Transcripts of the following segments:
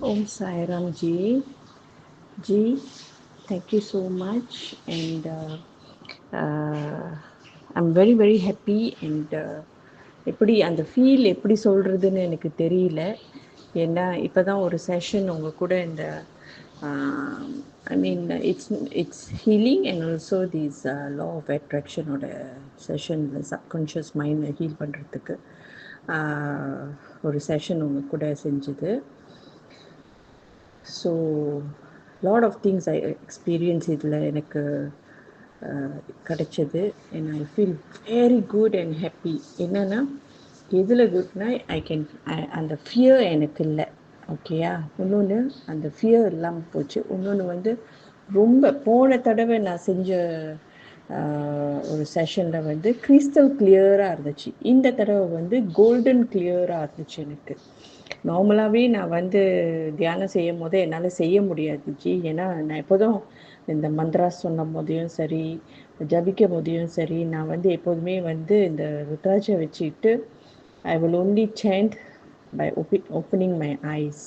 Om Sai Ram Ji. Ji, thank you so much. And I'm very, very happy. And எப்படி அந்த feel எப்படி சொல்கிறதுன்னு எனக்கு தெரியல. ஏன்னா இப்போ தான் ஒரு செஷன் உங்கள் கூட இந்த I mean it's healing and also these law of அட்ராக்ஷனோட செஷனில் சப்கான்ஷியஸ் மைண்டை ஹீல் பண்ணுறதுக்கு ஒரு செஷன் உங்கள் கூட செஞ்சுது. So lot of things I experience இதில் எனக்கு கிடைச்சது. And I feel very good and happy. என்னென்னா எதில் குட்னா அந்த ஃபியர் எனக்கு இல்லை. ஓகேயா? இன்னொன்று அந்த ஃபியர் இல்லாமல் போச்சு. இன்னொன்று ரொம்ப போன தடவை நான் செஞ்ச ஒரு செஷனில் கிறிஸ்டல் கிளியராக இருந்துச்சு. இந்த தடவை கோல்டன் கிளியராக இருந்துச்சு எனக்கு. நார்மலாகவே நான் தியானம் செய்யும் போது என்னால் செய்ய முடியாது ஜி. ஏன்னா நான் எப்போதும் இந்த மந்த்ரா சொன்னும் போதையும் சரி, ஜபிக்கும் போதையும் சரி, நான் எப்போதுமே இந்த ருத்ராட்சை வச்சுக்கிட்டு I will only chant by opening my eyes.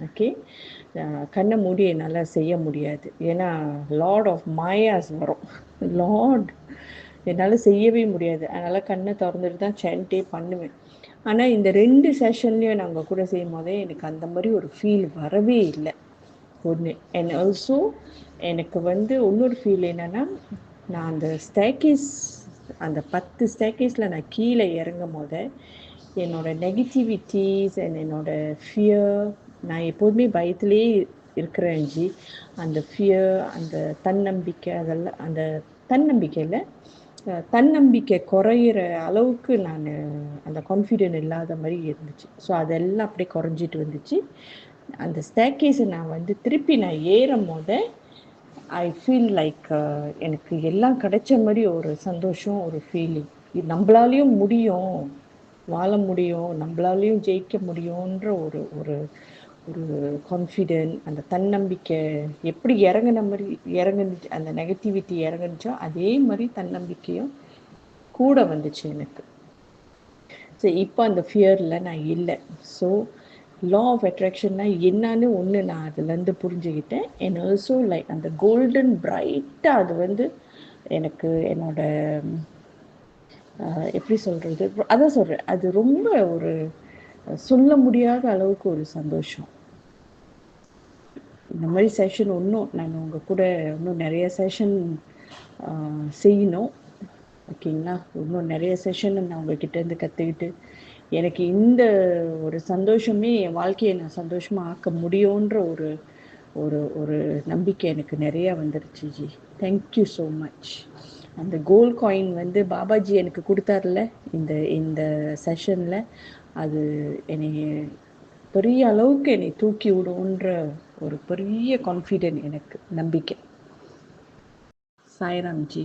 Okay, கண்ணை மூடி என்னால் செய்ய முடியாது. ஏன்னா லார்ட் ஆஃப் மாயாஸ் வரும். லார்ட் என்னால் செய்யவே முடியாது. அதனால் கண்ணை திறந்துட்டு தான் சேண்டே பண்ணுவேன். ஆனால் இந்த 2 செஷன்லேயும் நாங்கள் கூட செய்யும் போதே எனக்கு அந்த மாதிரி ஒரு ஃபீல் வரவே இல்லை. ஒன்று. அண்ட் ஆல்சோ எனக்கு இன்னொரு ஃபீல் என்னென்னா, நான் அந்த ஸ்டேக்கேஸ் அந்த 10 ஸ்டேக்கேஸில் நான் கீழே இறங்கும் போது என்னோடய நெகட்டிவிட்டிஸ் அண்ட் என்னோடய ஃபியர், நான் எப்போதுமே பயத்திலே இருக்கிறேன் ஜி. அந்த ஃபியர், அந்த தன்னம்பிக்கை, அதெல்லாம் அந்த தன்னம்பிக்கையில் தன்னம்பிக்கை குறையிற அளவுக்கு நான் அந்த கான்ஃபிடென்ட் இல்லாத மாதிரி இருந்துச்சு. ஸோ அதெல்லாம் அப்படியே குறைஞ்சிட்டு வந்துச்சு. அந்த ஸ்டேக்கேஸை நான் திருப்பி நான் ஏறும் போது ஐ ஃபீல் லைக் எனக்கு எல்லாம் கிடைச்ச மாதிரி ஒரு சந்தோஷம், ஒரு ஃபீலிங். இது நம்மளாலையும் முடியும், வாழ முடியும், நம்மளாலையும் ஜெயிக்க முடியுன்ற ஒரு ஒரு ஒரு கான்ஃபிடென்ட், அந்த தன்னம்பிக்கை எப்படி இறங்கின மாதிரி இறங்குனுச்சு. அந்த நெகட்டிவிட்டி இறங்குனுச்சோ அதே மாதிரி தன்னம்பிக்கையும் கூட வந்துச்சு எனக்கு. ஸோ இப்போ அந்த ஃபியரில் நான் இல்லை. ஸோ லா ஆஃப் அட்ராக்ஷன்னா என்னன்னு ஒன்று நான் அதுலேருந்து புரிஞ்சுக்கிட்டேன். அண்ட் ஆல்சோ லைக் அந்த கோல்டன் பிரைட்டாக அது எனக்கு என்னோட எப்படி சொல்கிறது, அதான் சொல்கிறேன், அது ரொம்ப ஒரு சொல்ல முடியாத அளவுக்கு ஒரு சந்தோஷம். இந்த மாதிரி செஷன் இன்னும் நான் உங்கள் கூட இன்னும் நிறைய செஷன் செய்யணும். ஓகேங்களா? இன்னும் நிறைய செஷன் நான் உங்ககிட்டேருந்து கற்றுக்கிட்டு எனக்கு இந்த ஒரு சந்தோஷமே என் வாழ்க்கையை நான் சந்தோஷமாக ஆக்க முடியுன்ற ஒரு ஒரு ஒரு நம்பிக்கை எனக்கு நிறையா வந்துருச்சு ஜி. Thank you so much. அந்த கோல்ட் காயின் பாபாஜி எனக்கு கொடுத்தார்ல இந்த இந்த செஷனில், அது என்னை பெரிய அளவுக்கு என்னை தூக்கி விடுன்ற ஒரு பெரிய கான்ஃபிடென்ட் எனக்கு, நம்பிக்கை. சாய்ராம் ஜி.